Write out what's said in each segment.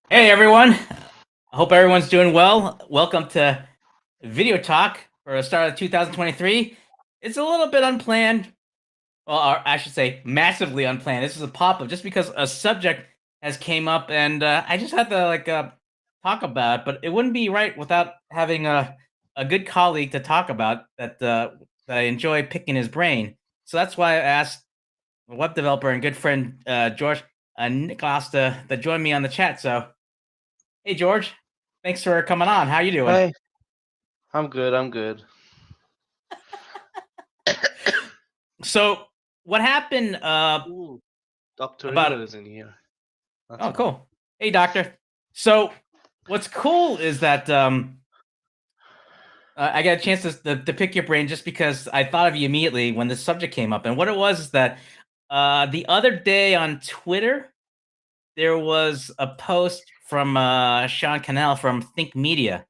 Hey everyone, I hope everyone's doing well. Welcome to Video Talk for the start of 2023. It's a little bit unplanned, well, or I should say massively unplanned. This is a pop-up just because a subject has came up and I just had to talk about it, but it wouldn't be right without having a good colleague to talk about that I enjoy picking his brain. So that's why I asked a web developer and good friend George Nicholas to join me on the chat. So hey, George. Thanks for coming on. How you doing? Hey, I'm good. I'm good. So, what happened Ooh, Dr. about Ringo is in here. That's Oh, fine. cool. Hey, doctor. So, what's cool is that I got a chance to pick your brain just because I thought of you immediately when this subject came up. And what it was is that the other day on Twitter, there was a post from Sean Cannell from Think Media.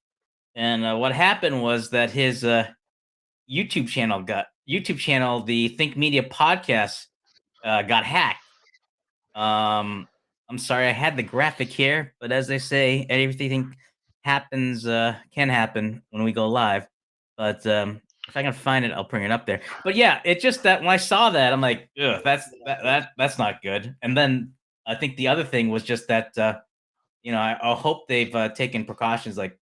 And what happened was that his YouTube channel, the Think Media podcast, got hacked. Um, I'm sorry, I had the graphic here, but as they say, everything happens can happen when we go live. But if I can find it, I'll bring it up there. But yeah, it's just that when I saw that, I'm like, ugh, that's not good. And then I think the other thing was just that I hope they've taken precautions like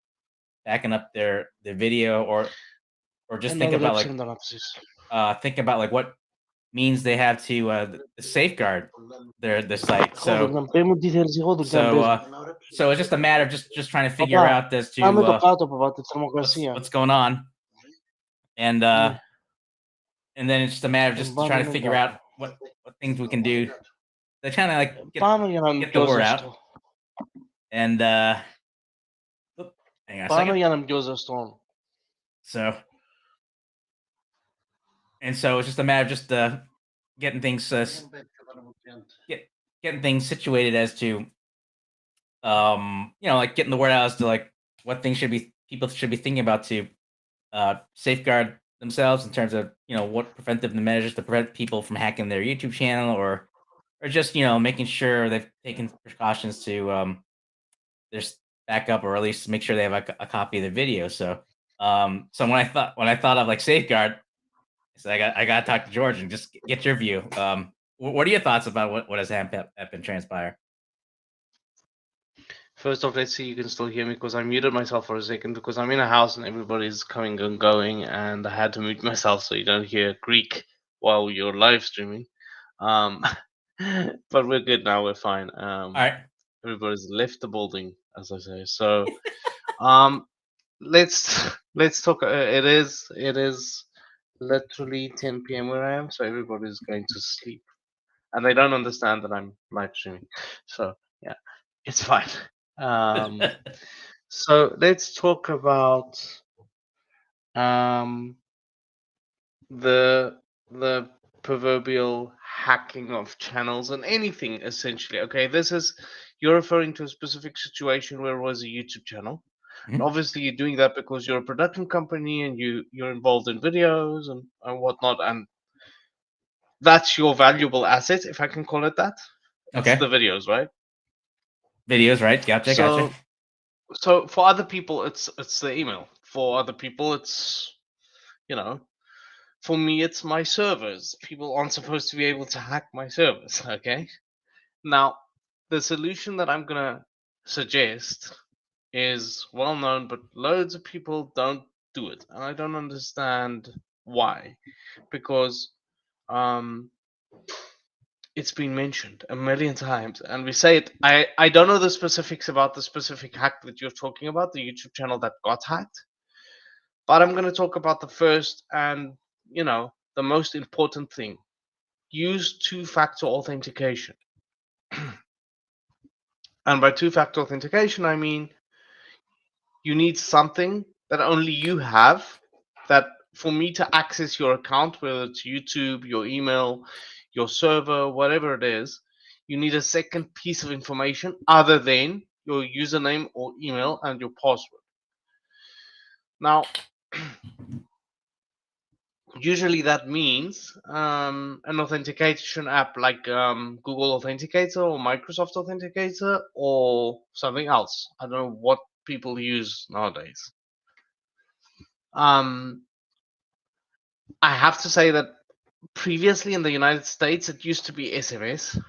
backing up their video or just Another option than options. think about like what means they have to safeguard their site. Rodul, prima details, rodul, So bezig. so it's just a matter of just trying to figure Papa, out as am to educato, papa, it's democracia. what's going on, and Yeah, then it's just a matter of just bani trying to nu figure out data. what things we can do. They're trying to like Paano yan ang get the word gyoza out, sto? and oop, hang on a Paano second. yan ang gyoza storm? So so it's just a matter of just getting things get getting things situated as to like getting the word out as to like what things should be people should be thinking about to safeguard themselves in terms of what preventive measures to prevent people from hacking their YouTube channel or just making sure they've taken precautions to just back up or at least make sure they have a copy of the video. So when I thought of like safeguard, so I got to talk to George and just get your view. What are your thoughts about what has happened transpire? First off, let's see you can still hear me because I muted myself for a second because I'm in a house and everybody's coming and going, and I had to mute myself so you don't hear Greek while you're live streaming. Um, but we're good now. We're fine. All right. Everybody's left the building, as I say. So, um, let's let's talk. It is literally 10 p.m. where I am, so everybody's going to sleep, and they don't understand that I'm live streaming. So yeah, it's fine. Um, so let's talk about um the the proverbial hacking of channels and anything essentially. Okay, this is you're referring to a specific situation where it was a YouTube channel. And Mhm. obviously you're doing that because you're a production company and you're involved in videos and whatnot, and that's your valuable asset, if I can call it that. It's Okay. the videos, right? Videos, right? Gotcha. So so for other people it's the email. For other people it's you know for me it's my servers. People aren't supposed to be able to hack my servers. Okay, now the solution that I'm gonna suggest is well known, but loads of people don't do it, and I don't understand why. Because um, it's been mentioned a million times, and we say it. I don't know the specifics about the specific hack that you're talking about, the YouTube channel that got hacked, but I'm going to talk about the first and the most important thing: use two-factor authentication. And by two-factor authentication, I mean you need something that only you have, that for me to access your account, whether it's YouTube, your email, your server, whatever it is, you need a second piece of information other than your username or email and your password. Now, Usually that means an authentication app like Google Authenticator or Microsoft Authenticator or something else. I don't know what people use nowadays. Um, I have to say that previously in the United States it used to be SMS,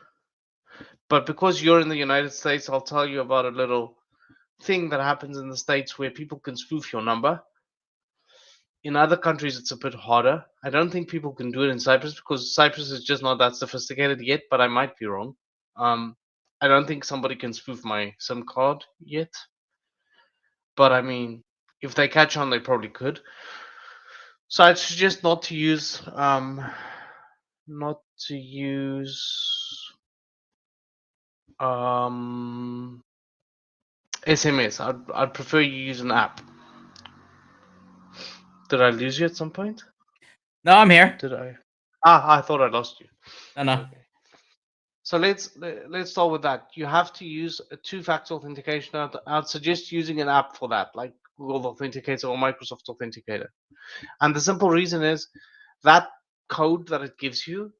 but because you're in the United States, I'll tell you about a little thing that happens in the States where people can spoof your number. In other countries, it's a bit harder. I don't think people can do it in Cyprus because Cyprus is just not that sophisticated yet, but I might be wrong. Um, I don't think somebody can spoof my SIM card yet, but I mean, if they catch on, they probably could. So I'd suggest not to use SMS. I'd prefer you use an app. Did I lose you at some point? No, I'm here. Did I? I thought I lost you. No. Okay. So let's start with that. You have to use a two-factor authentication. I'd suggest using an app for that, like Google Authenticator or Microsoft Authenticator. And the simple reason is that code that it gives you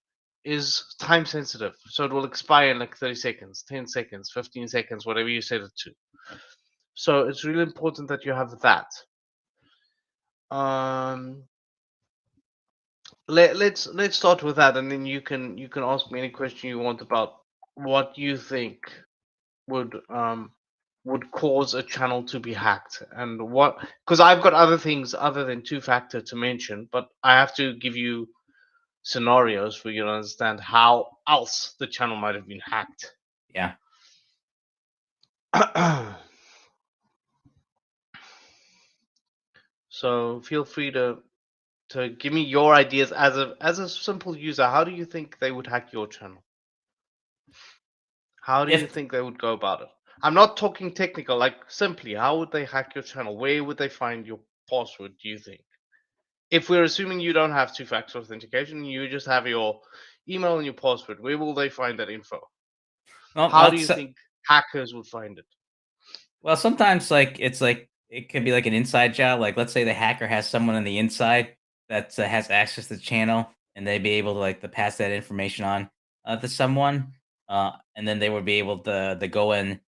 is time sensitive. So it will expire in like 30 seconds, 10 seconds, 15 seconds, whatever you set it to. So it's really important that you have that. Let's start with that, and then you can ask me any question you want about what you think would cause a channel to be hacked, and what, because I've got other things other than two-factor to mention, but I have to give you scenarios for you to understand how else the channel might have been hacked. Yeah. So feel free to give me your ideas as a simple user. How do you think they would hack your channel? How do you If think they would go about it? I'm not talking technical, like simply, how would they hack your channel? Where would they find your password, do you think? If we're assuming you don't have two-factor authentication, you just have your email and your password, where will they find that info? well, How do you think hackers would find it? well, sometimes it's like it can be like an inside job. Like let's say the hacker has someone on the inside that has access to the channel, and they'd be able to to pass that information on to someone, and then they would be able to go in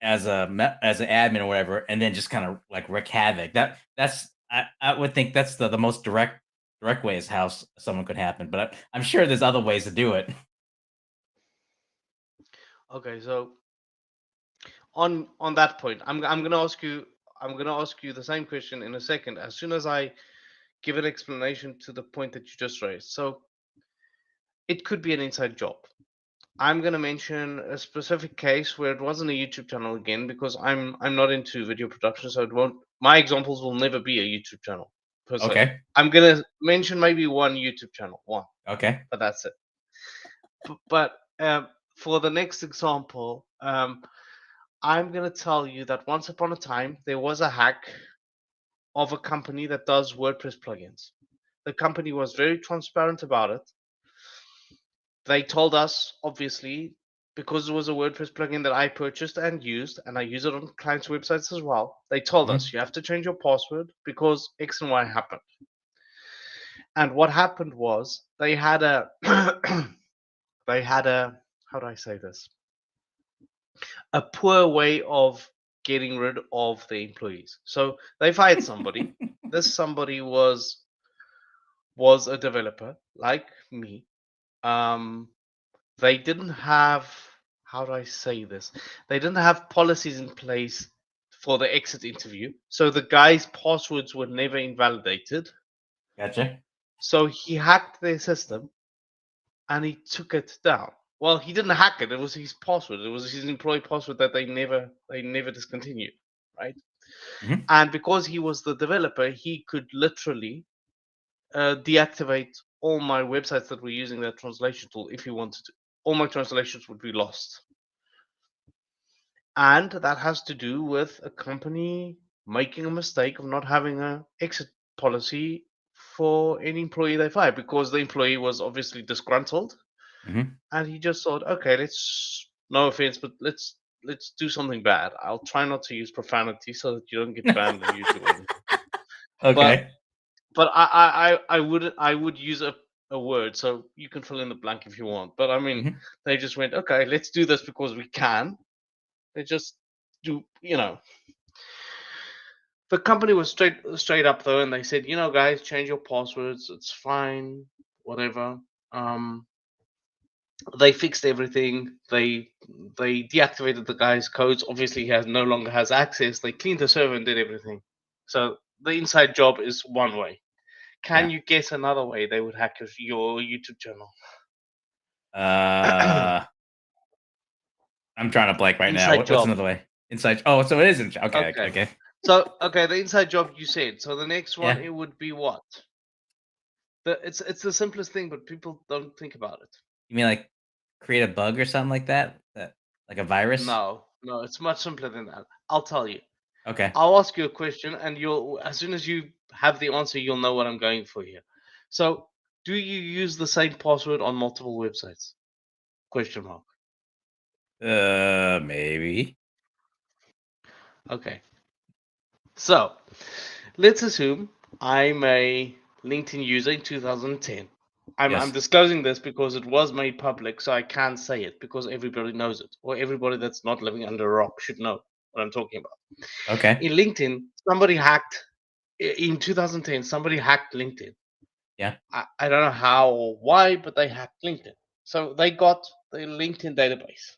as as an admin or whatever, and then just kind of like wreak havoc. I would think that's the most direct way is how someone could happen. But I'm sure there's other ways to do it. Okay, so on that point, I'm gonna ask you the same question in a second, as soon as I give an explanation to the point that you just raised. So it could be an inside job. I'm gonna mention a specific case where it wasn't a YouTube channel again, because I'm not into video production, so it won't. My examples will never be a YouTube channel per se. Okay. I'm gonna mention maybe one YouTube channel, Okay. but that's it. But for the next example, I'm gonna tell you that once upon a time there was a hack of a company that does WordPress plugins. The company was very transparent about it. They told us, obviously, because it was a WordPress plugin that I purchased and used, and I use it on clients' websites as well. They told us Mhm. you have to change your password because X and Y happened. And what happened was they had a they had a, how do I say this? A poor way of getting rid of the employees. So they fired somebody. This somebody was a developer like me. Um, they didn't have, how do I say this? They didn't have policies in place for the exit interview. So the guy's passwords were never invalidated. Gotcha. So he hacked their system and he took it down. Well, he didn't hack it. It was his password. It was his employee password that they never discontinued, right? Mhm. And because he was the developer, he could literally deactivate all my websites that were using that translation tool if he wanted to. All my translations would be lost. And that has to do with a company making a mistake of not having a exit policy for any employee they fire, because the employee was obviously disgruntled Mhm. and he just thought, okay, let's, no offense, but let's do something bad. I'll try not to use profanity so that you don't get banned on YouTube or anything. But Okay. But I would use a word, so you can fill in the blank if you want. But I mean, Mhm. they just went, okay, let's do this because we can. They just do, The company was straight up though, and they said, guys, change your passwords. It's fine, whatever. Um, they fixed everything. They deactivated the guy's codes. Obviously, he no longer has access. They cleaned the server and did everything. So the inside job is one way. Can Yeah. you guess another way they would hack your YouTube channel? I'm trying to blank right now. Inside What's job. another way? Inside. Oh, so it isn't. Okay. Okay. Okay. So the inside job you said. So the next one Yeah. it would be what? It's the simplest thing, but people don't think about it. You mean like create a bug or something like that? Like a virus? No, it's much simpler than that. I'll tell you. Okay. I'll ask you a question, and you'll as soon as you have the answer, you'll know what I'm going for here. So, do you use the same password on multiple websites? Question mark. Maybe. Okay. So, let's assume I'm a LinkedIn user in 2010. I'm Yes. disclosing this because it was made public, so I can say it because everybody knows it, or everybody that's not living under a rock should know what I'm talking about. Okay. In LinkedIn, somebody hacked in 2010. Somebody hacked LinkedIn. Yeah. I don't know how or why, but they hacked LinkedIn. So they got the LinkedIn database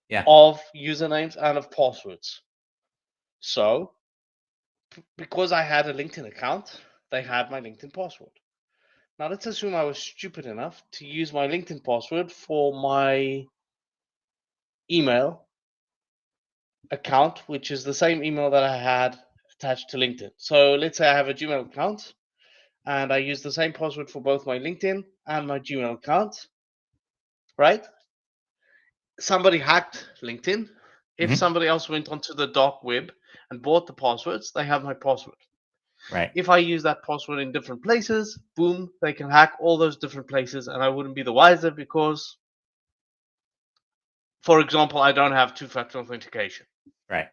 Yeah. of usernames and of passwords. So because I had a LinkedIn account, they had my LinkedIn password. Now let's assume I was stupid enough to use my LinkedIn password for my email account, which is the same email that I had attached to LinkedIn. So let's say I have a Gmail account and I use the same password for both my LinkedIn and my Gmail account, right? Somebody hacked LinkedIn. If Hmm. somebody else went onto the dark web and bought the passwords, they have my password. Right. If I use that password in different places, boom, they can hack all those different places, and I wouldn't be the wiser because, for example, I don't have two-factor authentication. Right.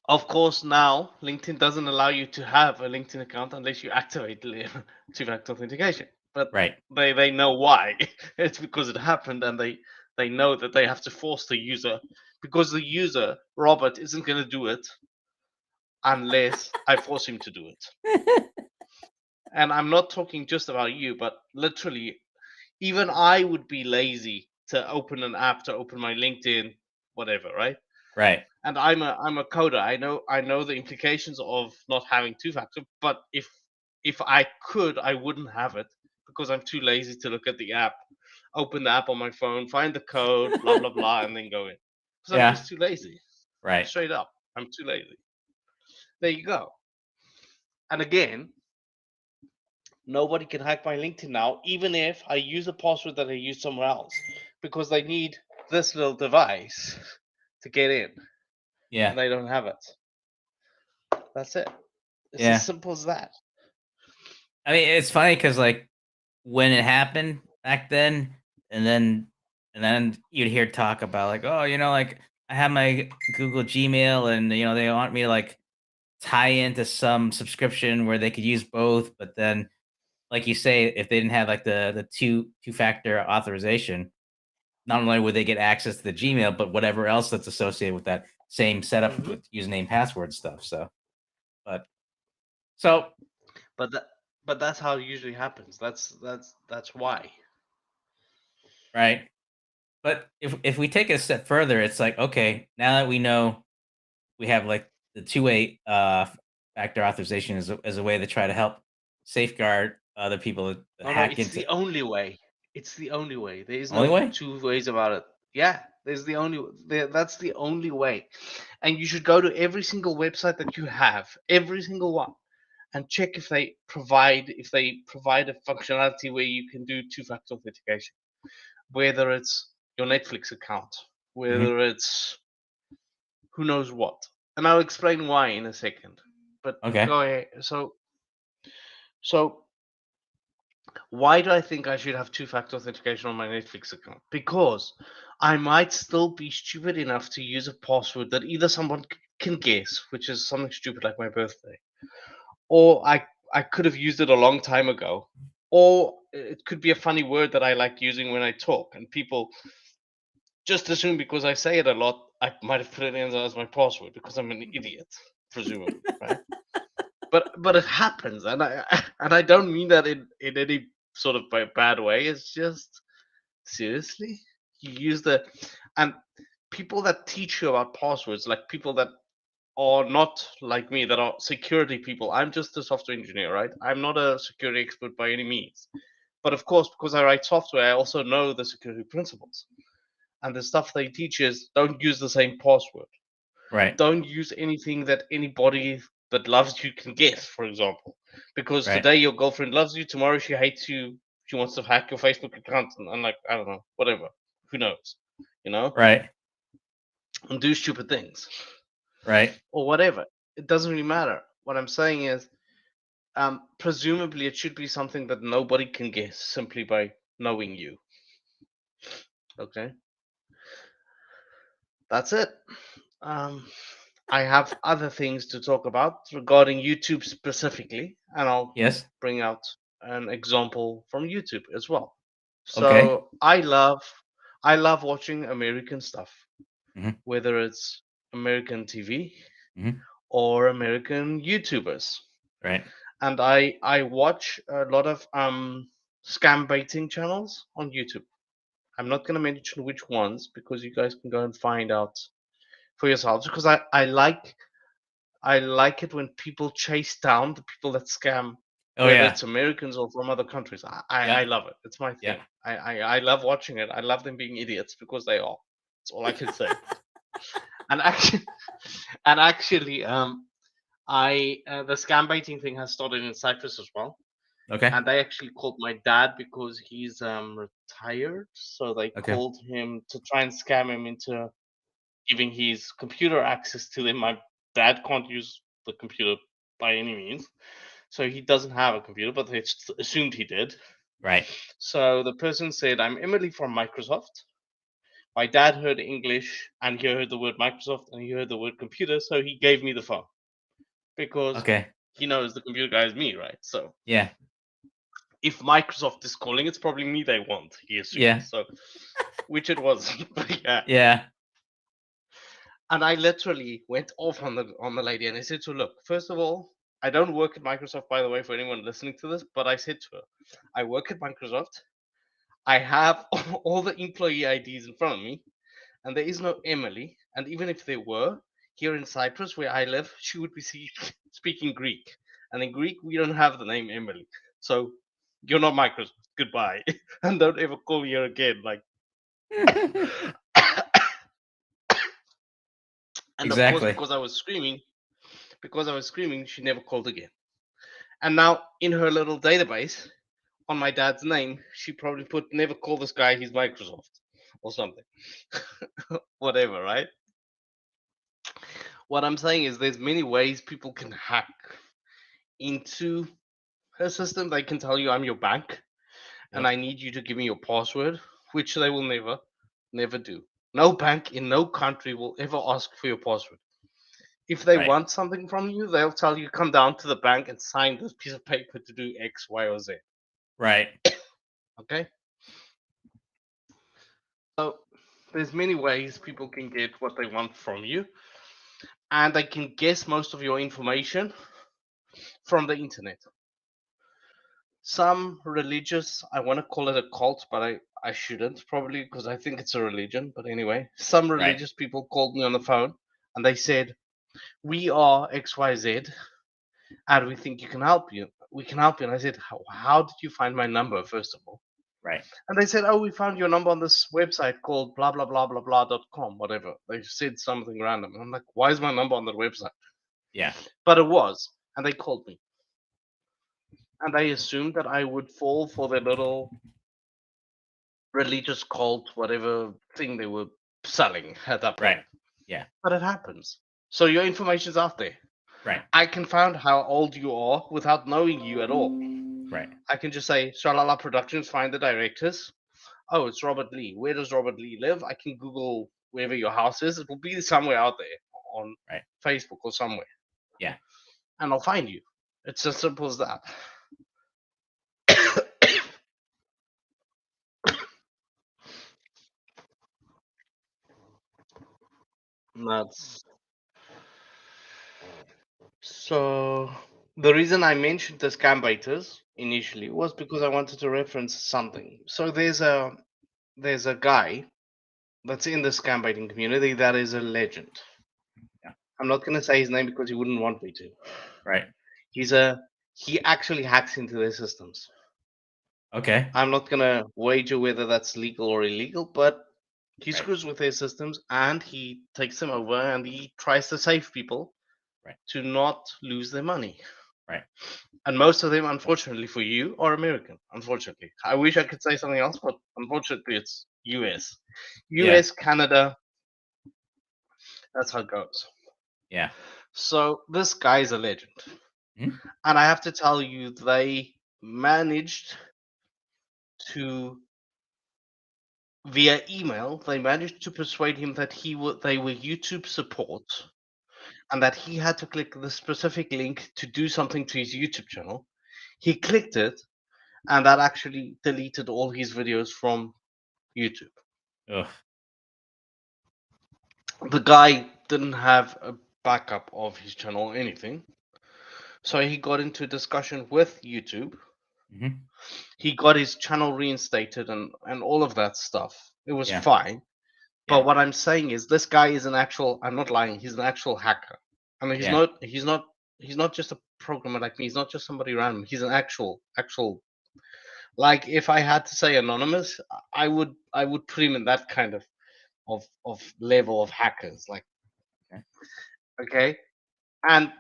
Of course, now LinkedIn doesn't allow you to have a LinkedIn account unless you activate two-factor authentication. But Right. they know why. It's because it happened, and they know that they have to force the user because the user Robert isn't going to do it unless I force him to do it. And I'm not talking just about you, but literally, even I would be lazy to open an app to open my LinkedIn, whatever, right? Right. And I'm a coder. I know the implications of not having two factor, but if I could, I wouldn't have it because I'm too lazy to look at the app, open the app on my phone, find the code, blah blah blah, and then go in. Because I'm Yeah. just too lazy. Right. Straight up, I'm too lazy. There you go. And again, nobody can hack my LinkedIn now, even if I use a password that I use somewhere else, because they need this little device to get in, Yeah. and they don't have it. That's it. It's as Yeah. simple as that. I mean, it's funny because like when it happened back then, and then you'd hear talk about like, oh, like I have my Google Gmail, and they want me to like tie into some subscription where they could use both, but then like you say, if they didn't have like the two-factor authorization, not only would they get access to the Gmail, but whatever else that's associated with that same setup Hmm. with username, password stuff. So, but so But that, but that's how it usually happens. That's why. right. But if we take it a step further, it's like, okay, now that we know we have like the two-way factor authorization as a way to try to help safeguard other people that No, hack it's into the only way. It's the only way. There is only no way. two ways about it. Yeah, there's the only. That's the only way. And you should go to every single website that you have, every single one, and check if they provide a functionality where you can do two-factor authentication. Whether it's your Netflix account, Hmm. whether it's who knows what. And I'll explain why in a second. But Okay. go ahead. So why do I think I should have two-factor authentication on my Netflix account? Because I might still be stupid enough to use a password that either someone can guess, which is something stupid like my birthday, or I could have used it a long time ago, or it could be a funny word that I like using when I talk, and people just assume because I say it a lot, I might have put it in as my password because I'm an idiot, presumably, right? But it happens, and I and I don't mean that in any sort of bad way. It's just seriously, you use the and people that teach you about passwords, like people that are not like me, that are security people. I'm just a software engineer, right? I'm not a security expert by any means. But of course, because I write software, I also know the security principles. And the stuff they teach is don't use the same password. Right. Don't use anything that anybody that loves you can guess, for example. Because Right. today your girlfriend loves you, tomorrow she hates you, she wants to hack your Facebook account, and like, I don't know, whatever. Who knows? You know? Right. And do stupid things. Right. Or whatever. It doesn't really matter. What I'm saying is, presumably it should be something that nobody can guess simply by knowing you. Okay? That's it. Um, I have other things to talk about regarding YouTube specifically, and I'll Yes. bring out an example from YouTube as well. Okay. So I love watching American stuff, Hmm. whether it's American TV Hmm. or American YouTubers. Right. And I watch a lot of scam baiting channels on YouTube. I'm not gonna mention which ones because you guys can go and find out for yourselves because I like it when people chase down the people that scam, Oh whether yeah. it's Americans or from other countries. I Yeah. love it. It's my Yeah. thing. I love watching it. I love them being idiots because they are. That's all I can say. And actually, I the scam baiting thing has started in Cyprus as well. Okay. And they actually called my dad because he's retired. So they Okay. called him to try and scam him into giving his computer access to them. My dad can't use the computer by any means, so he doesn't have a computer, but they assumed he did. Right. So the person said, "I'm Emily from Microsoft." My dad heard English and he heard the word Microsoft and he heard the word computer, so he gave me the phone because Okay. he knows the computer guy is me, right? So Yeah. if Microsoft is calling, it's probably me they want, he assumed. Yeah. So, which it wasn't, but yeah. Yeah. And I literally went off on the lady, and I said to her, "Look, first of all, I don't work at Microsoft, by the way, for anyone listening to this. But I said to her, I work at Microsoft. I have all the employee IDs in front of me, and there is no Emily. And even if there were here in Cyprus, where I live, she would be speaking Greek, and in Greek we don't have the name Emily. So you're not Microsoft. Goodbye, and don't ever call me here again." Like, and of course, Exactly. because I was screaming, she never called again. And now in her little database on my dad's name, she probably put never call this guy, he's Microsoft or something. Whatever, right? What I'm saying is there's many ways people can hack into her system. They can tell you I'm your bank and Yep. I need you to give me your password, which they will never do. No bank in no country will ever ask for your password. If they Right. want something from you, they'll tell you come down to the bank and sign this piece of paper to do X, Y, or Z. Right. Okay? So there's many ways people can get what they want from you, and they can guess most of your information from the internet. Some religious, I want to call it a cult, but I shouldn't probably because I think it's a religion. But anyway, some Right. religious people called me on the phone and they said, "We are XYZ and we think you can help you. We can help you." And I said, "How did you find my number, first of all?" Right. And they said, "Oh, we found your number on this website called blah blah blah blah blah.com, whatever." They said something random. And I'm like, "Why is my number on that website?" Yeah. But it was. And they called me. And they assumed that I would fall for their little religious cult, whatever thing they were selling at that Right. point. Yeah. But it happens. So your information's out there. Right. I can find how old you are without knowing you at all. Right. I can just say, Shalala Productions, find the directors. Oh, it's Robert Lee. Where does Robert Lee live? I can Google wherever your house is. It will be somewhere out there on Right. Facebook or somewhere. Yeah. And I'll find you It's as simple as that. That's so. The reason I mentioned the scam baiters initially was because I wanted to reference something. So there's a guy that's in the scam baiting community that is a legend. Yeah. I'm not gonna say his name because he wouldn't want me to. Right. He actually hacks into their systems. Okay. I'm not gonna wager whether that's legal or illegal, but he Right. screws with their systems and he takes them over and he tries to save people Right. to not lose their money. Right. And most of them, unfortunately for you, are American. Unfortunately, I wish I could say something else, but unfortunately, it's US, Yeah. Canada. That's how it goes. Yeah. So this guy is a legend, Mhm. and I have to tell you, they managed to via email. They managed to persuade him that they were YouTube support, and that he had to click the specific link to do something to his YouTube channel. He clicked it, and that actually deleted all his videos from YouTube. Ugh. The guy didn't have a backup of his channel or anything, so he got into a discussion with YouTube. Hmm. He got his channel reinstated and all of that stuff. It was Yeah. fine. But Yeah. what I'm saying is this guy is an actual, I'm not lying, he's an actual hacker. I mean Yeah. he's not just a programmer like me, he's not just somebody random. He's an actual like if I had to say anonymous, I would put him in that kind of level of hackers. Like Okay. okay. And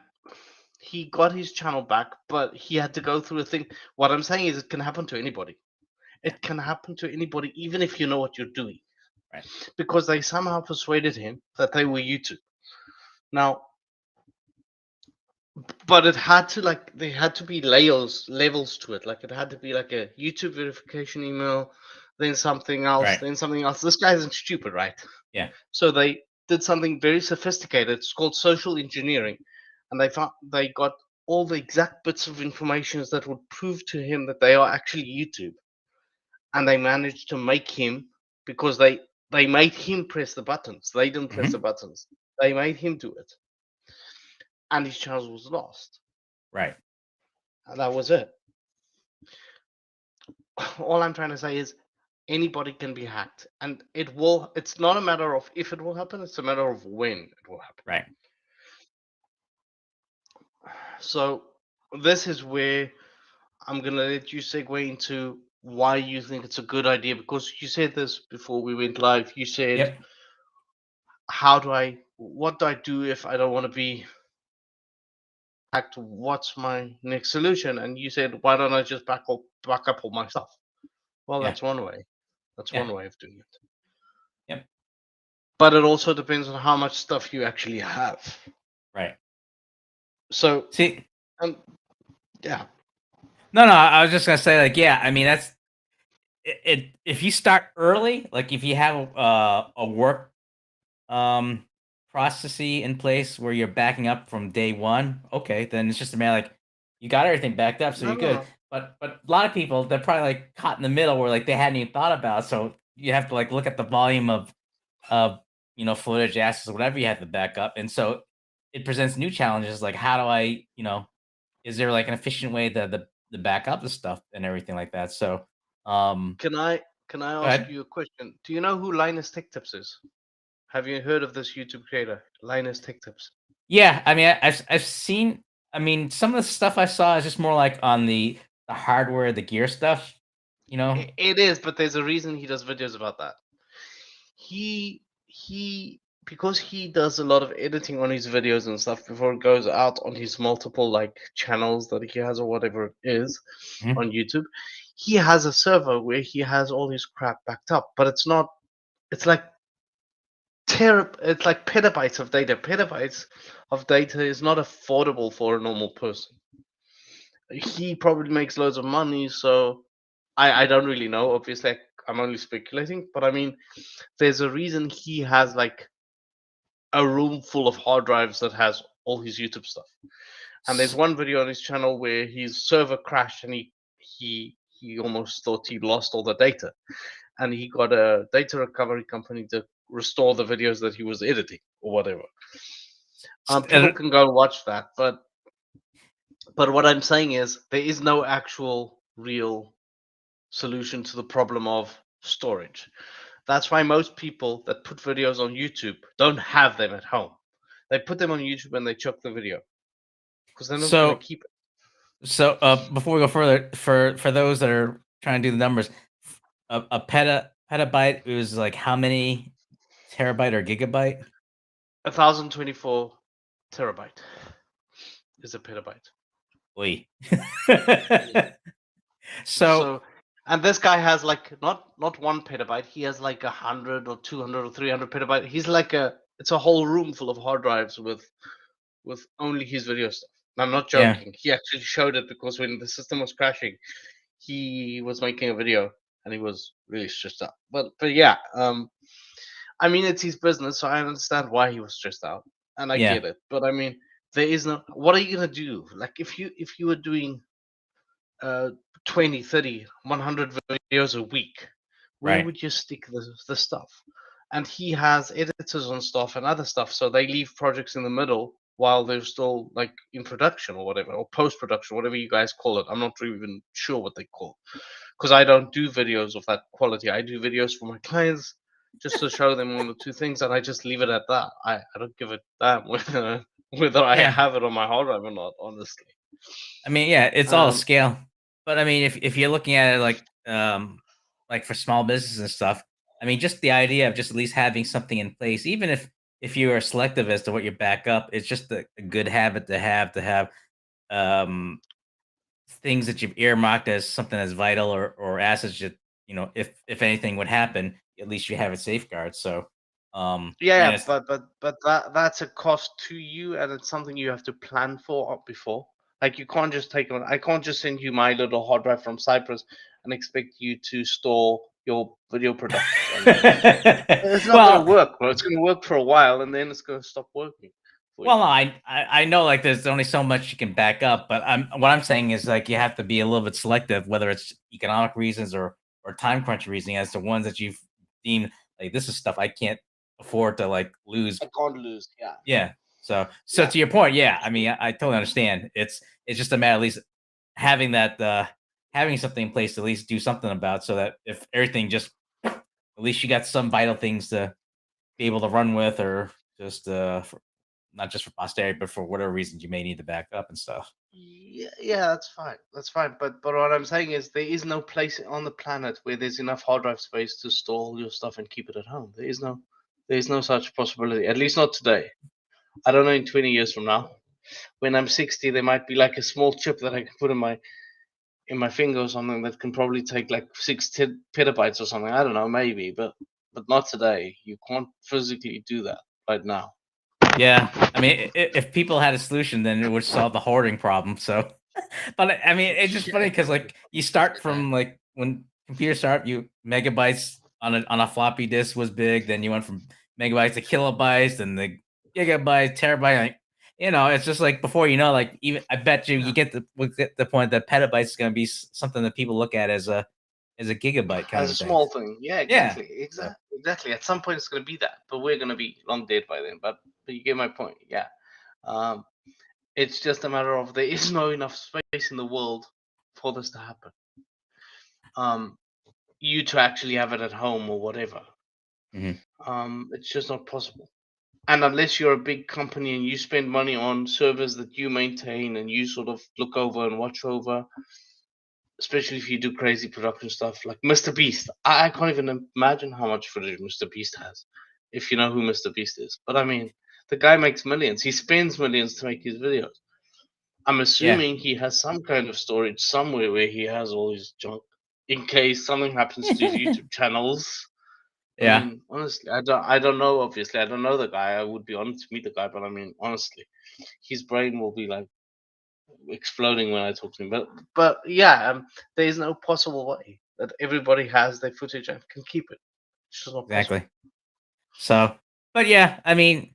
he got his channel back, but he had to go through a thing. What I'm saying is it can happen to anybody. Yeah. It can happen to anybody, even if you know what you're doing. Right. Because they somehow persuaded him that they were YouTube. Now, but it had to like there had to be levels to it. Like it had to be like a YouTube verification email, then something else, Right. then something else. This guy isn't stupid, right? Yeah. So they did something very sophisticated. It's called social engineering, and they got all the exact bits of information that would prove to him that they are actually YouTube, and they managed to make him because they made him press the buttons. They didn't press the Hmm. buttons. They made him do it, and his channel was lost, Right. and that was it. All I'm trying to say is anybody can be hacked, and it's not a matter of if it will happen, it's a matter of when it will happen. Right. So this is where I'm gonna let you segue into why you think it's a good idea, because you said this before we went live. You said, Yep. what do I do if I don't want to be hacked? What's my next solution? And you said, why don't I just back up all my stuff? Well, Yeah. that's one way. That's Yeah. one way of doing it. Yep. But it also depends on how much stuff you actually have. Right. So, See. um, yeah, No. No. I was just gonna say, like, yeah. I mean, that's it. If you start early, like, if you have a work um processy in place where you're backing up from day one, okay, then it's just a matter like you got everything backed up, so no, you're no, good. no. But a lot of people, they're probably like caught in the middle where like they hadn't even thought about it, so you have to like look at the volume of footage, assets, whatever you have to back up, and so it presents new challenges like how do I, is there like an efficient way to back up the stuff and everything like that. So Can I go ask ahead. you a question? Do you know who Linus Tech Tips is? Have you heard of this YouTube creator, Linus Tech Tips? Yeah, I mean, I've seen. I mean, some of the stuff I saw is just more like on the hardware, the gear stuff. You know. It is, but there's a reason he does videos about that. He because he does a lot of editing on his videos and stuff before it goes out on his multiple like channels that he has or whatever it is Mhm. on YouTube. He has a server where he has all his crap backed up, but it's not. It's like it's like petabytes of data. Petabytes of data is not affordable for a normal person. He probably makes loads of money, so I don't really know. Obviously, I'm only speculating, but I mean, there's a reason he has like a room full of hard drives that has all his YouTube stuff. And there's one video on his channel where his server crashed and he almost thought he lost all the data, and he got a data recovery company to restore the videos that he was editing or whatever. People can go and watch that, but what I'm saying is there is no actual real solution to the problem of storage. That's why most people that put videos on YouTube don't have them at home. They put them on YouTube and they chuck the video because they're not going to So keep it. before we go further, for those that are trying to do the numbers, a petabyte is like how many terabyte or gigabyte? 1024 terabyte is a petabyte. Wait. Yeah. So So, and this guy has like not 1 petabyte. He has like 100 or 200 or 300 petabyte. He's like it's a whole room full of hard drives with only his video stuff. And I'm not yeah, joking. He actually showed it because when the system was crashing, he was making a video and he was really stressed out. But yeah, I mean it's his business, so I understand why he was stressed out, and I yeah, get it. But I mean, there is no. What are you gonna do? Like if you were doing uh 20, 30, 100 videos a week, where right. would you stick the stuff? And he has editors on stuff and other stuff, so they leave projects in the middle while they're still like in production or whatever, or post production, whatever you guys call it. I'm not really even sure what they call, because I don't do videos of that quality. I do videos for my clients just to show them one or two things, and I just leave it at that. I don't give a damn whether I Yeah. have it on my hard drive or not, honestly. I mean, yeah, it's all a Um, scale. But I mean, if you're looking at it like for small business and stuff, I mean, just the idea of just at least having something in place, even if you are selective as to what you back up, it's just a good habit to have um things that you've earmarked as something as vital or assets that, if anything would happen, at least you have it safeguard. So yeah, and yeah, it's but that's a cost to you, and it's something you have to plan for up before. Like you can't just take on. I can't just send you my little hard drive from Cyprus and expect you to store your video productions on there. It's not going to well, work, bro. It's going to work for a while, and then it's going to stop working for you. Well, I know, like, there's only so much you can back up, but what I'm saying is, like, you have to be a little bit selective, whether it's economic reasons or time crunch reasoning as to ones that you've deemed, like, this is stuff I can't afford to, like, lose. I can't lose. Yeah, Yeah. So yeah, to your point, yeah, I mean, absolutely. I totally understand. It's just a matter of at least having that, having something in place to at least do something about, so that if everything just at least you got some vital things to be able to run with, or just, not just for posterity, but for whatever reasons you may need to back up and stuff. Yeah, yeah, that's fine. That's fine. But what I'm saying is there is no place on the planet where there's enough hard drive space to store all your stuff and keep it at home. There is no such possibility. At least not today. I don't know in 20 years from now. When I'm 60, there might be like a small chip that I can put in my finger or something that can probably take like petabytes or something. I don't know, maybe, but not today. You can't physically do that right now. Yeah, I mean, if people had a solution, then it would solve the hoarding problem. So, but I mean, it's just funny because like you start from like when computers start, you megabytes on a floppy disk was big. Then you went from megabytes to kilobytes, and the gigabyte, terabyte. Like, it's just like before you know, like even I bet you Yeah. we get the point that petabytes is going to be something that people look at as a gigabyte kind As of a a thing. small thing. Yeah, Yeah. exactly. So Exactly. At some point it's gonna be that. But we're gonna be long dead by then. But you get my point. Yeah. Um it's just a matter of there is no enough space in the world for this to happen. Um you to actually have it at home or whatever. mhm. It's just not possible. And unless you're a big company and you spend money on servers that you maintain and you sort of look over and watch over, especially if you do crazy production stuff like Mr. Beast. I can't even imagine how much footage Mr. Beast has, if you know who Mr. Beast is. But I mean, the guy makes millions. He spends millions to make his videos. I'm Yeah. assuming he has some kind of storage somewhere where he has all his junk in case something happens to his YouTube channels. I Yeah. mean, honestly, I don't know. Obviously, I don't know the guy. I would be honored to meet the guy, but I mean, honestly, his brain will be like exploding when I talk to him. But yeah, there is no possible way that everybody has their footage and can keep it. It's just not possible. Exactly. So, but yeah, I mean,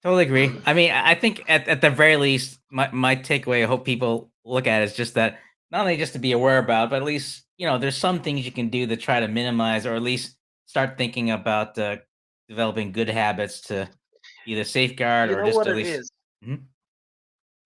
Totally agree. I mean, I think at the very least, my takeaway, I hope people look at it, is just that not only just to be aware about, but at least, there's some things you can do to try to minimize or at least start thinking about developing good habits to either safeguard You or know just what at it least. is? Mhm.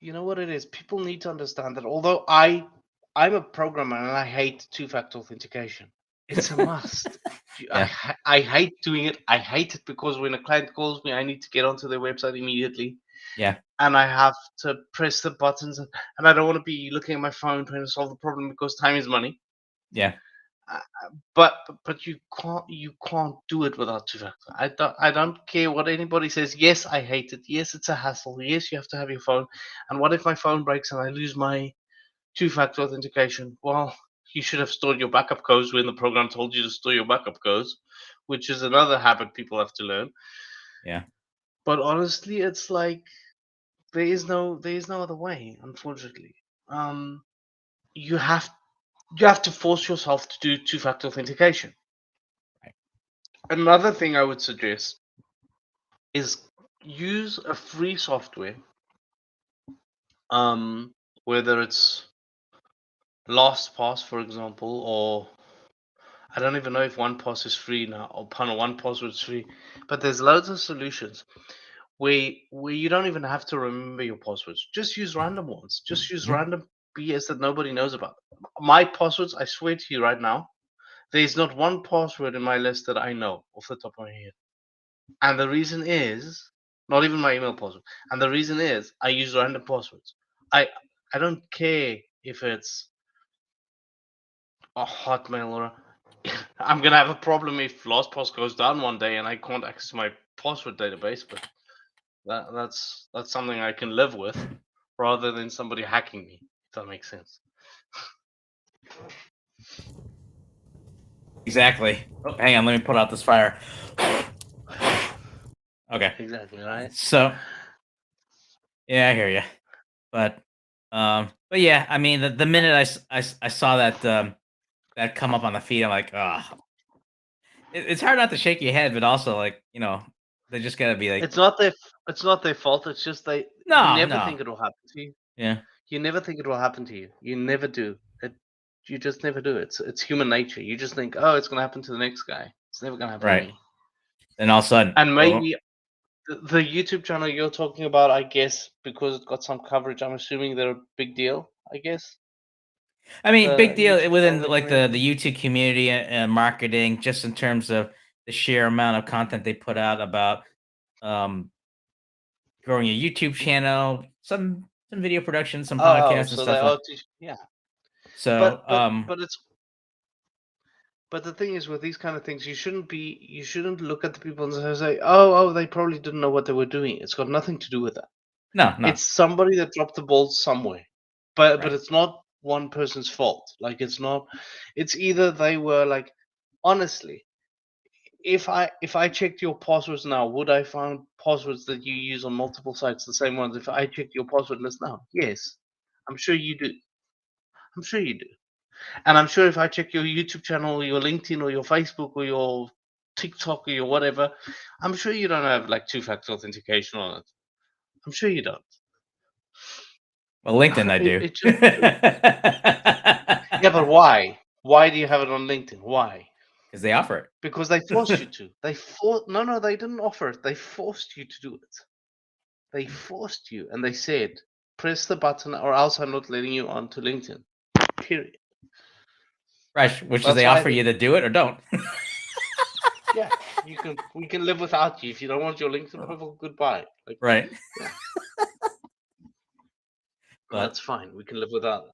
You know what it is? People need to understand that although I'm a programmer and I hate two-factor authentication, it's a must. Yeah, I hate doing it. I hate it because when a client calls me, I need to get onto their website immediately, yeah, and I have to press the buttons, and I don't want to be looking at my phone trying to solve the problem because time is money. yeah. Uh, but you can't do it without two-factor. I don't care what anybody says. Yes, I hate it. Yes, it's a hassle. Yes, you have to have your phone. And what if my phone breaks and I lose my two-factor authentication? Well, you should have stored your backup codes when the program told you to store your backup codes, which is another habit people have to learn. Yeah. But honestly, it's like there is no other way, unfortunately. Um, you have you have to force yourself to do two-factor authentication. Right. Another thing I would suggest is use a free software, um, whether it's LastPass, for example, or I don't even know if OnePass is free now, or OnePassword is free, but there's loads of solutions where you don't even have to remember your passwords. Just use random ones. Just use Mhm. random BS that nobody knows about. My passwords, I swear to you right now, there's not one password in my list that I know off the top of my head. And the reason is not even my email password. And the reason is I use random passwords. I I don't care if it's a Hotmail or I'm gonna have a problem if LastPass goes down one day and I can't access my password database. But that's something I can live with, rather than somebody hacking me. If that makes sense. Exactly. Oh, hang on, let me put out this fire. Okay. Exactly right. So, yeah, I hear you. But yeah, I mean, the minute I saw that that come up on the feed, I'm like, oh, it's hard not to shake your head, but also like, they just gotta be like, It's not their fault. It's just you no, never no, think it will happen to you. yeah, You never think it will happen to you. You never do. You just never do. It's human nature. You just think, oh, it's gonna happen to the next guy. It's never gonna happen to right. me. Then all of a sudden, And oh, maybe the YouTube channel you're talking about, I guess, because it got some coverage, I'm assuming they're a big deal. I guess I mean, the big deal YouTube within channel that you like the mentioned. YouTube community and marketing, just in terms of the sheer amount of content they put out about um growing a YouTube channel, some video production, some Oh, podcasts and so they stuff. are teaching. Yeah, So, but the thing is with these kind of things, you shouldn't look at the people and say, oh, they probably didn't know what they were doing. It's got nothing to do with that. no, no, It's somebody that dropped the ball somewhere, but right. it's not one person's fault. Like it's not. It's either they were like, honestly, if I checked your passwords now, would I find passwords that you use on multiple sites the same ones? If I checked your password list now, yes, I'm sure you do. I'm sure you do. And I'm sure if I check your YouTube channel or your LinkedIn or your Facebook or your TikTok or your whatever, I'm sure you don't have like two-factor authentication on it. I'm sure you don't. Well, LinkedIn, I It, do. it just yeah, but why? Why do you have it on LinkedIn? Why? Because they offer Because they forced you it. to. No, they didn't offer it. They forced you to do it. They forced you, and they said, press the button, or else I'm not letting you onto LinkedIn. Period. Right, which is That's they why I offer think, you to do it or don't. yeah, we can live without you. If you don't want your LinkedIn profile, goodbye. Like, Right. yeah, But that's fine. We can live without it.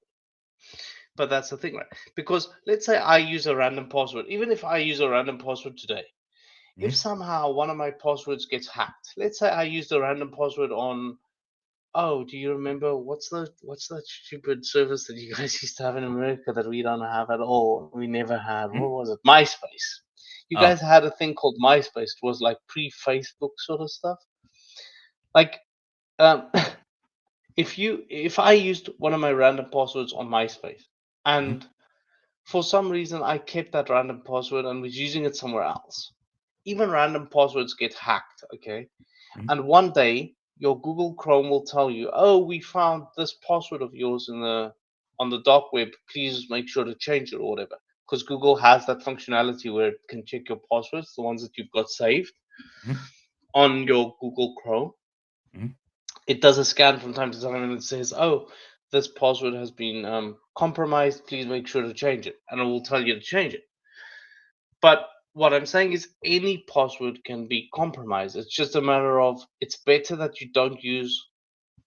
But that's the thing, right? Because let's say I use a random password. Even if I use a random password today, if mhm, somehow one of my passwords gets hacked, let's say I used a random password on, oh, do you remember what's that stupid service that you guys used to have in America that we don't have at all? We never had. mhm. What was it? MySpace. You Oh, guys had a thing called MySpace. It was like pre-Facebook sort of stuff. Like, um, if I used one of my random passwords on MySpace, mhm, and for some reason I kept that random password and was using it somewhere else, even random passwords get hacked, okay? Mhm. And one day your Google Chrome will tell you, "Oh, we found this password of yours in the on the dark web. Please make sure to change it or whatever." Because Google has that functionality where it can check your passwords, the ones that you've got saved Mhm. on your Google Chrome. Mhm. It does a scan from time to time and it says, "Oh, this password has been compromised. Please make sure to change it," and it will tell you to change it. But what I'm saying is any password can be compromised. It's just a matter of it's better that you don't use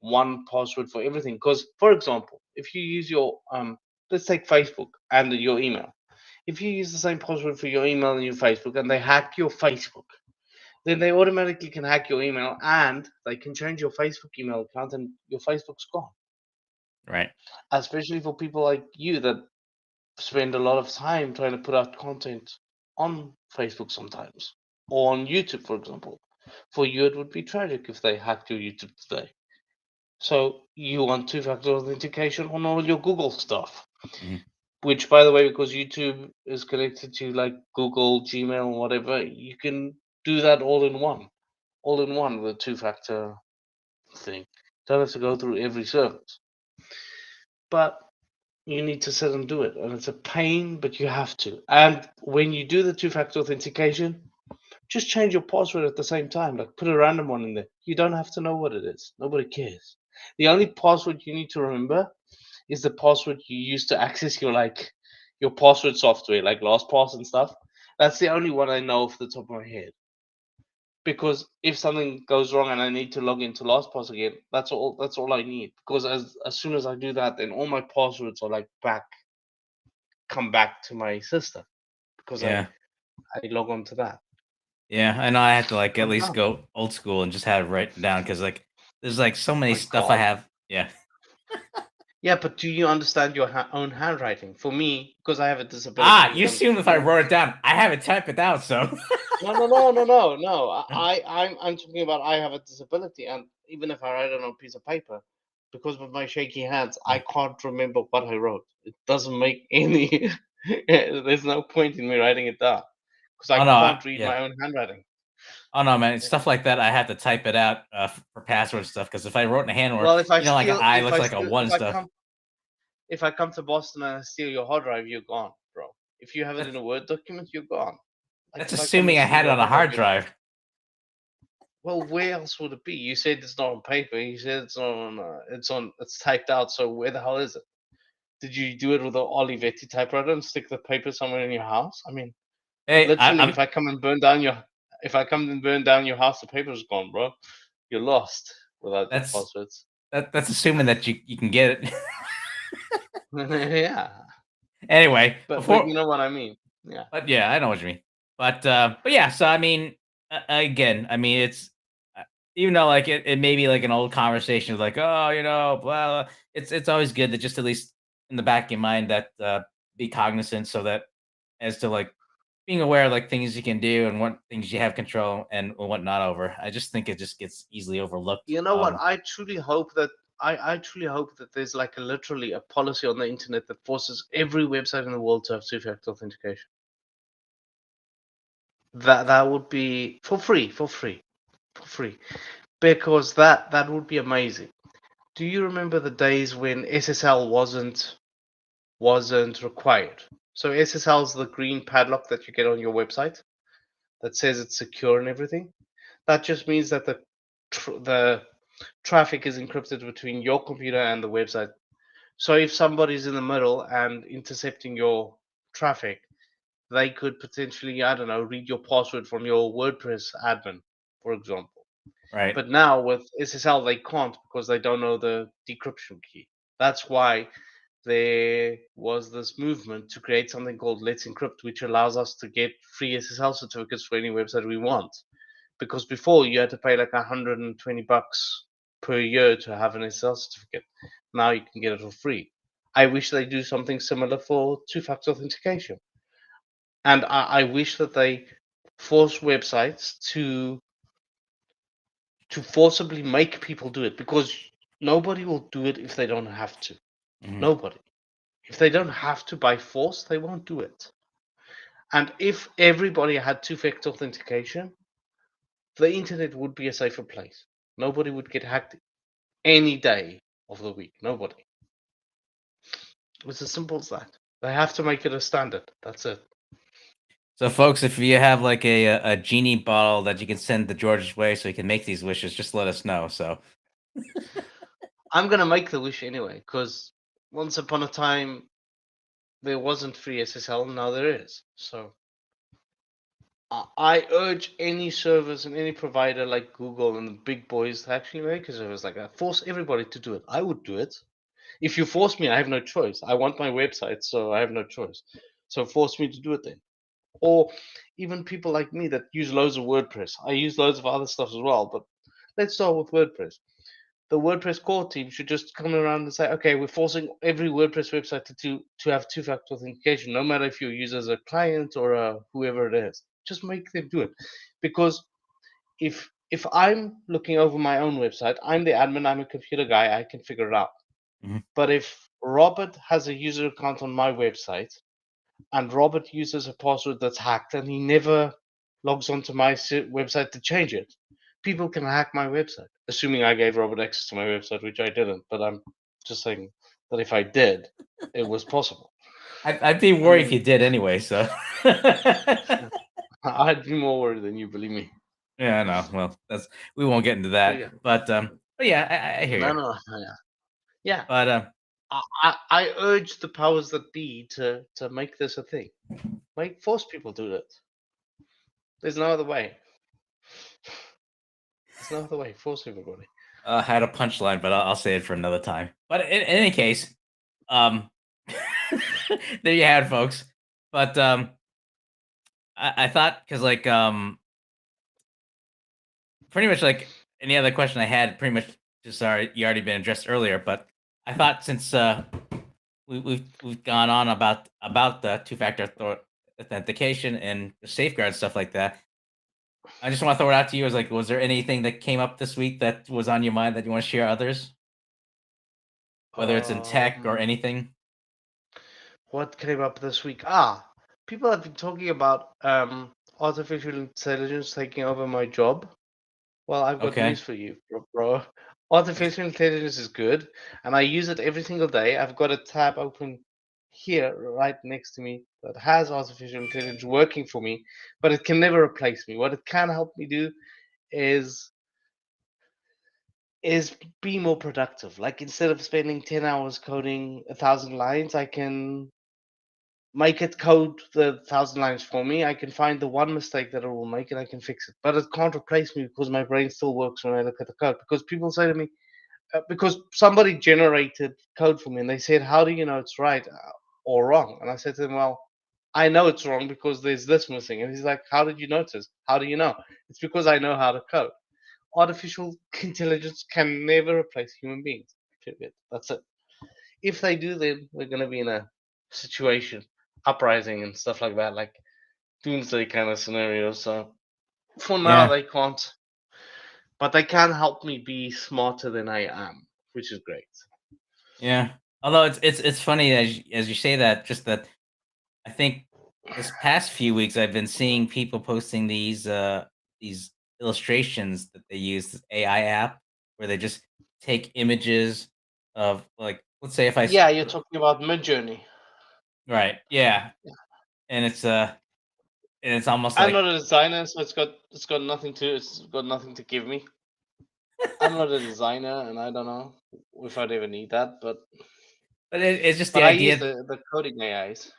one password for everything. Because, for example, if you use your let's take Facebook and your email. If you use the same password for your email and your Facebook, and they hack your Facebook, then they automatically can hack your email and they can change your Facebook email account, and your Facebook's gone. Right. Especially for people like you that spend a lot of time trying to put out content on Facebook sometimes, or on YouTube, for example. For you, it would be tragic if they hacked your YouTube today. So you want two-factor authentication on all your Google stuff, Mhm. which, by the way, because YouTube is connected to like Google, Gmail, and whatever, you can do that all in one with a two-factor thing. Don't have to go through every service, but you need to sit and do it, and it's a pain, but you have to. And when you do the two-factor authentication, just change your password at the same time. Like put a random one in there. You don't have to know what it is. Nobody cares. The only password you need to remember is the password you use to access your your password software, like LastPass and stuff. That's the only one I know off the top of my head. Because if something goes wrong and I need to log into LastPass again, that's all I need. Because as soon as I do that, then all my passwords are like come back to my system because Yeah. I log on to that. Yeah. I know I have to like at I'm least done. go old school and just have it written down because like there's like so many My stuff I God. have. Yeah. Yeah, but do you understand your own handwriting? For me, because I have a Ah, disability, you and assume if I even wrote it down, I have it typed it out. So. no. I'm talking about I have a disability, and even if I write it on a piece of paper, because of my shaky hands, I can't remember what I wrote. It doesn't make any. There's no point in me writing it down because I Oh no. can't read Yeah. my own handwriting. Oh no, man! Yeah. Stuff like that, I have to type it out for password stuff. Because if I wrote in a hand or Well, like an I looks like a one if stuff. I come to Boston and I steal your hard drive, you're gone, bro. If you have it in That's a Word document, you're gone. Like that's if I come and assuming I steal had it your on a hard drive, hard you're gone. drive. Well, where else would it be? You said it's not on paper. You said it's typed out. So where the hell is it? Did you do it with an Olivetti typewriter and stick the paper somewhere in your house? I mean, Hey, literally, I'm if I come and burn down your house, the paper's gone, bro. You're lost without your that's passwords. that's assuming that you can get it. Yeah, Anyway, but before you know what I mean. Yeah. but yeah, I know what you mean. But yeah, so I mean, again, I mean, it's uh, even though like it may be like an old conversation, like oh, blah, blah. It's always good to just at least in the back of your mind that be cognizant, so that as to like being aware of like things you can do and what things you have control and what not over. I just think it just gets easily overlooked. You know what? I truly hope that there's like literally a policy on the internet that forces every website in the world to have two-factor authentication. That would be for free, because that would be amazing. Do you remember the days when SSL wasn't required? So SSL is the green padlock that you get on your website that says it's secure and everything. That just means that the traffic is encrypted between your computer and the website. So if somebody's in the middle and intercepting your traffic, they could potentially, I don't know, read your password from your WordPress admin, for example. Right. But now with SSL, they can't because they don't know the decryption key. That's why there was this movement to create something called Let's Encrypt, which allows us to get free SSL certificates for any website we want. Because before you had to pay like $120 per year to have an SSL certificate. Now you can get it for free. I wish they do something similar for two-factor authentication. And I wish that they force websites to forcibly make people do it, because nobody will do it if they don't have to. Mhm. Nobody. If they don't have to by force, they won't do it. And if everybody had two-factor authentication, the internet would be a safer place. Nobody would get hacked any day of the week. Nobody. It's as simple as that. They have to make it a standard. That's it. So, folks, if you have like a genie bottle that you can send to George's way so he can make these wishes, just let us know. So, I'm gonna make the wish anyway, because once upon a time there wasn't free SSL, now there is. So I urge any service and any provider like Google and the big boys to actually make a service like that. Force everybody to do it. I would do it. If you force me, I have no choice. I want my website, so I have no choice. So force me to do it then. Or even people like me that use loads of WordPress. I use loads of other stuff as well, but let's start with WordPress. The WordPress core team should just come around and say, okay, we're forcing every WordPress website to have two-factor authentication, no matter if you use as a client or whoever it is. Just make them do it, because if I'm looking over my own website, I'm the admin, I'm a computer guy, I can figure it out. Mhm. But if Robert has a user account on my website and Robert uses a password that's hacked and he never logs onto my website to change it, people can hack my website. Assuming I gave Robert access to my website, which I didn't, but I'm just saying that if I did, it was possible. I'd be I worried if you mean, did anyway. So, I'd be more worried than you, believe me. yeah, no, well, we won't get into But that. yeah, But yeah, I hear no, you. no, yeah, yeah. But I urge the powers that be to make this a thing. Force people to do it. There's no other way. There's no other way. Force everybody. I had a punchline, but I'll say it for another time. But in any case, um, there you have it, folks. But I thought because pretty much like any other question I had, pretty much just you already been addressed earlier. But I thought since we've gone on about the two-factor authentication and the safeguard stuff like that, I just want to throw it out to you as like, was there anything that came up this week that was on your mind that you want to share others, whether it's in tech or Um, anything? what came up this week? People have been talking about artificial intelligence taking over my job. Well, I've got news Okay. for you, bro. Artificial intelligence is good, and I use it every single day. I've got a tab open here right next to me that has artificial intelligence working for me, but it can never replace me. What it can help me do is is be more productive. Like instead of spending 10 hours coding 1,000 lines, I can make it code the 1,000 lines for me. I can find the one mistake that it will make and I can fix it. But it can't replace me because my brain still works when I look at the code. Because people say to me, because somebody generated code for me and they said, how do you know it's right or wrong? And I said to them, well, I know it's wrong because there's this missing. And he's like, how did you notice? How do you know? It's because I know how to code. Artificial intelligence can never replace human beings. Period. That's it. If they do, then we're going to be in a situation, uprising and stuff like that, like doomsday kind of scenario. So for now, Yeah. they can't, but they can help me be smarter than I am, which is great. Yeah. Although it's funny as you say that, just that I think this past few weeks I've been seeing people posting these illustrations that they use this AI app where they just take images of like, let's say if Yeah, you're talking about Midjourney. right, yeah, and it's almost I'm like, not a designer, so it's got nothing to give me. I'm not a designer, and I don't know if I'd ever need that, but it's just the but I use idea. the coding AIs.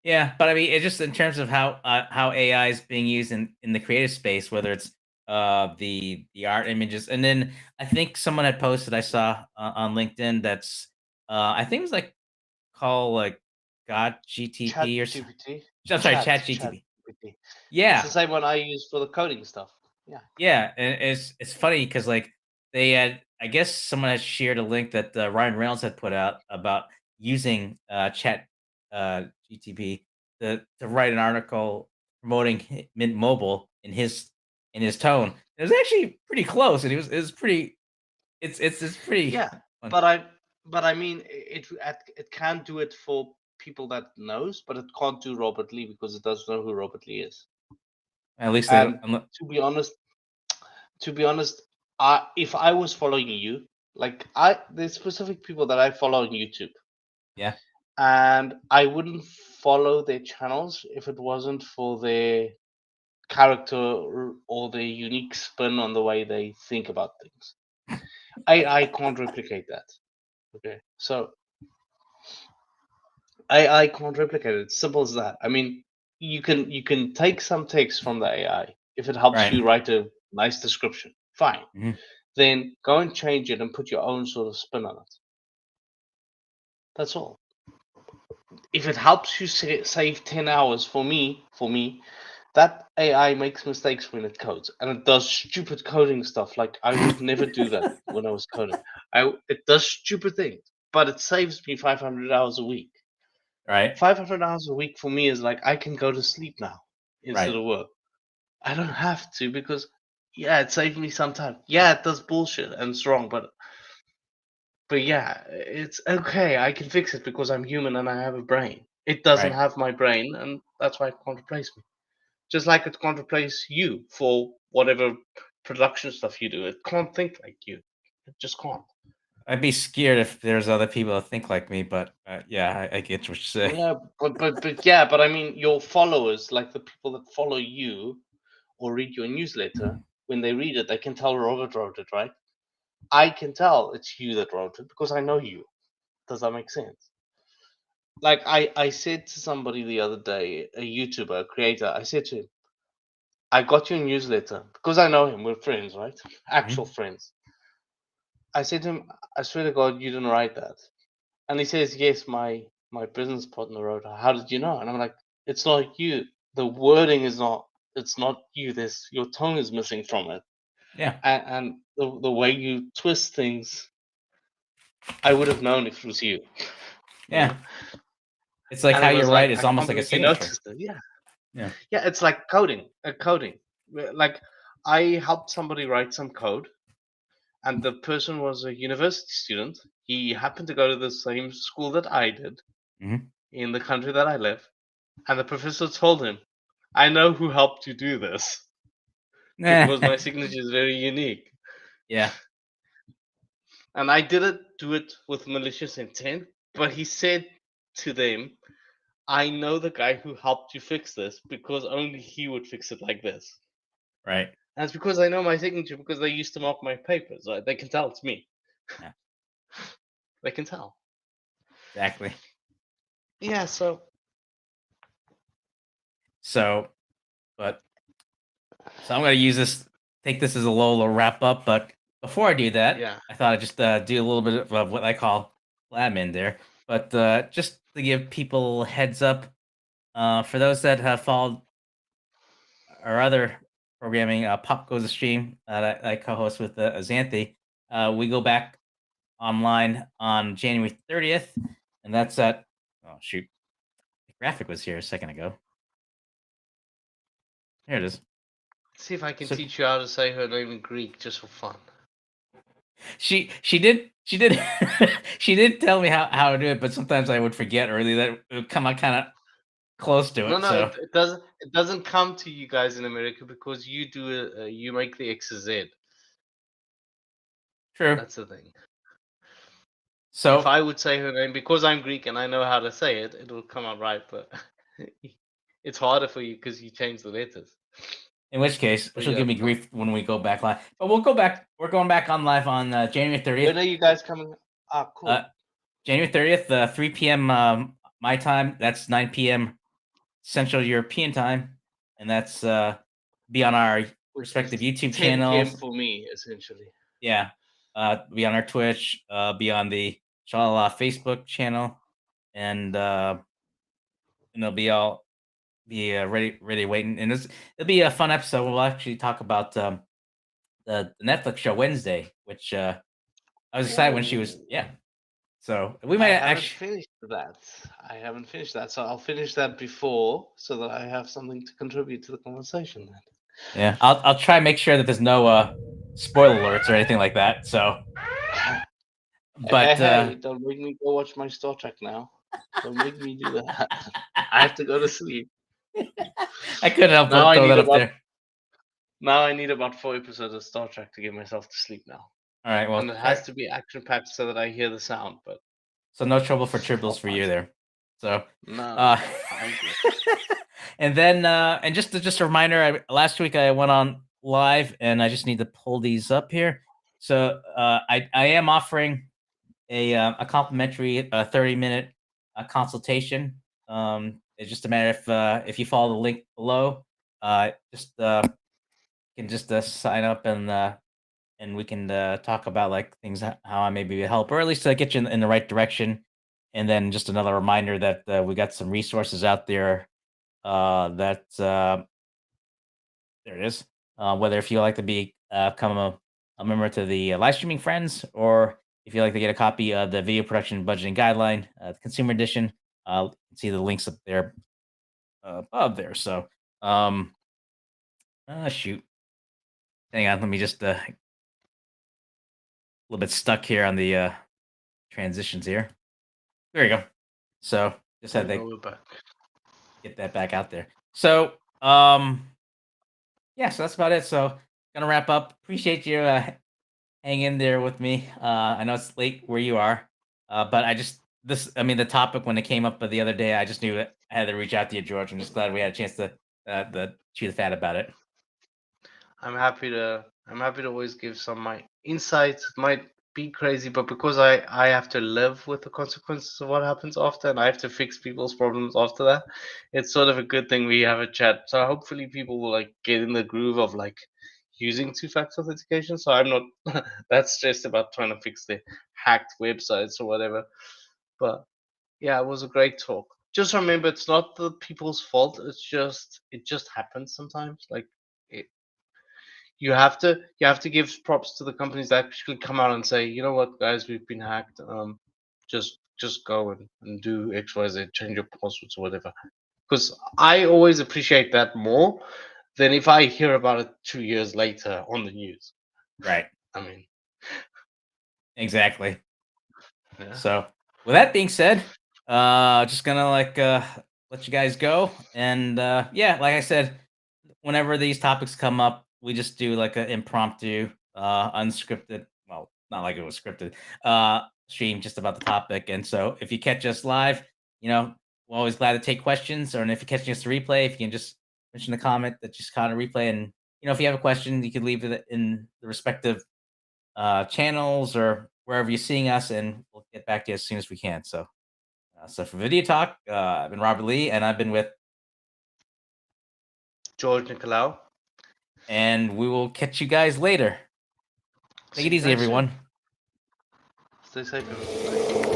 Yeah, but I mean, it's just in terms of how AI is being used in the creative space, whether it's the art images, and then I think someone had posted I saw on LinkedIn that's I think it was like called like God Chat GTP or GPT. I'm sorry, Chat Chat GTP. GPT. It's the Yeah, same one I use for the coding stuff. Yeah. yeah, and it's funny because like they had, I guess someone had shared a link that Ryan Reynolds had put out about using Chat GTP to write an article promoting Mint Mobile in his tone. It was actually pretty close, and it was pretty. It's pretty Yeah, fun. but I mean it can do it for people that knows, but it can't do Robert Lee because it doesn't know who Robert Lee is. At least And to be honest, if I was following you, like there's specific people that I follow on YouTube. Yeah. And I wouldn't follow their channels if it wasn't for their character or their unique spin on the way they think about things. I can't replicate that. Okay, so I can't replicate it. Simple as that. I mean, you can take some text from the AI if it helps you write a nice description. Fine. Mhm. Then go and change it and put your own sort of spin on it. That's all. If it helps you save 10 hours for me, that AI makes mistakes when it codes, and it does stupid coding stuff. Like I would never do that when I was coding. It does stupid things, but it saves me 500 hours a week. Right. 500 hours a week for me is like I can go to sleep now instead of work. I don't have to because yeah, it saved me some time. Yeah, it does bullshit and it's wrong, but yeah, it's okay. I can fix it because I'm human and I have a brain. It doesn't Right. have my brain, and that's why it can't replace me. Just like it can't replace you for whatever production stuff you do. It can't think like you. It just can't. I'd be scared if there's other people that think like me, but yeah, I get what you say. Yeah, but I mean, your followers, like the people that follow you or read your newsletter, when they read it, they can tell Robert wrote it, right? I can tell it's you that wrote it because I know you. Does that make sense? Like I said to somebody the other day, a YouTuber, a creator, I said to him, I got your newsletter because I know him. We're friends, right? Actual friends. I said to him, I swear to God, you didn't write that. And he says, yes, my business partner wrote it. How did you know? And I'm like, it's not you. The wording is not. It's not you. There's your tone is missing from it. Yeah. And the way you twist things, I would have known if it was you. Yeah. It's like And how it you was write like, is I almost can't like a believe you signature. noticed it. Yeah. Yeah. Yeah, it's like coding. Coding. Like I helped somebody write some code, and the person was a university student. He happened to go to the same school that I did in the country that I live, and the professor told him, "I know who helped you do this because my signature is very unique." Yeah. And I didn't do it with malicious intent, but he said to them, I know the guy who helped you fix this because only he would fix it like this. Right. And it's because I know my signature because they used to mark my papers. Right? They can tell it's me. Yeah. They can tell. Exactly. Yeah, so. But I'm going to use this, take this as a little wrap up. But before I do that, Yeah. I thought I'd just do a little bit of what I call admin there. But just to give people a heads up, for those that have followed our other programming, Pop Goes a Stream, that I co-host with Xanthi, we go back online on January 30th, and that's at, oh shoot, the graphic was here a second ago. Here it is. Let's see if I can teach you how to say her name in Greek just for fun. She did she did tell me how to do it, but sometimes I would forget, or that it would come out kind of close to it. No, it doesn't come to you guys in America because you do you make the X to Z. True. That's the thing. So if I would say her name because I'm Greek and I know how to say it, it will come out right. But it's harder for you because you change the letters. In which case, she'll give me grief when we go back live. But we'll go back. We're going back on live on January 30th. When are you guys coming? Ah, cool. January 30th, 3 p.m. My time. That's 9 p.m. Central European time, and that's be on our respective YouTube 10 channels. p.m. for me, essentially. Yeah, be on our Twitch, be on the Shalala Facebook channel, and they'll be all ready waiting. And it'll be a fun episode. We'll actually talk about the Netflix show Wednesday, which I was excited when she was. Yeah, so we might actually finished that. I haven't finished that, so I'll finish that before, so that I have something to contribute to the conversation. Then. Yeah, I'll try and make sure that there's no spoiler alerts or anything like that. So, but hey, don't make me go watch my Star Trek now. Don't make me do that. I have to go to sleep. I couldn't help Now but I throw need that up about there. now I need about 4 episodes of Star Trek to get myself to sleep now. All right, well, And it has to be action packed so that I hear the sound, but so no trouble for triples I'll for find you there. So, no, uh, I'm good. and then and just a reminder, last week I went on live, and I just need to pull these up here. So I am offering a complimentary 30-minute consultation. It's just a matter if you follow the link below, just can just sign up and we can talk about like things how I maybe help or at least get you in the right direction. And then just another reminder that we got some resources out there that there it is. Whether if you like to become a member to the live streaming friends, or if you like to get a copy of the video production budgeting guideline, the consumer edition, see the links up there above there. So, shoot, hang on, let me just a little bit stuck here on the transitions here. There you go. So just had to We're back. get that back out there. So, yeah, so that's about it. So, gonna wrap up. Appreciate you hang in there with me. I know it's late where you are, but I mean, the topic when it came up the other day, I just knew that I had to reach out to you, George. I'm just glad we had a chance to chew the fat about it. I'm happy to always give some of my insights. It might be crazy, but because I have to live with the consequences of what happens after, and I have to fix people's problems after that, it's sort of a good thing we have a chat. So hopefully people will like get in the groove of like using two-factor authentication. So I'm not that stressed about trying to fix the hacked websites or whatever. But yeah, it was a great talk. Just remember, it's not the people's fault. It just happens sometimes. Like it, you have to give props to the companies that actually come out and say, you know what, guys, we've been hacked. Just go and do XYZ, change your passwords or whatever. Because I always appreciate that more than if I hear about it 2 years later on the news. Right. I mean, Exactly. yeah. So, with that being said, just gonna let you guys go, and yeah, like I said, whenever these topics come up, we just do like an impromptu, unscripted. Well, not like it was scripted. Stream just about the topic, and so if you catch us live, we're always glad to take questions. Or and if you're catching us to replay, if you can just mention the comment that just kind of replay, and if you have a question, you could leave it in the respective channels or wherever you're seeing us, and we'll get back to you as soon as we can. So, so for Video Talk, I've been Robert Lee, and I've been with, George Nicolau. and we will catch you guys later. Take See it you easy, guys soon. everyone. Stay safe, everyone. Bye.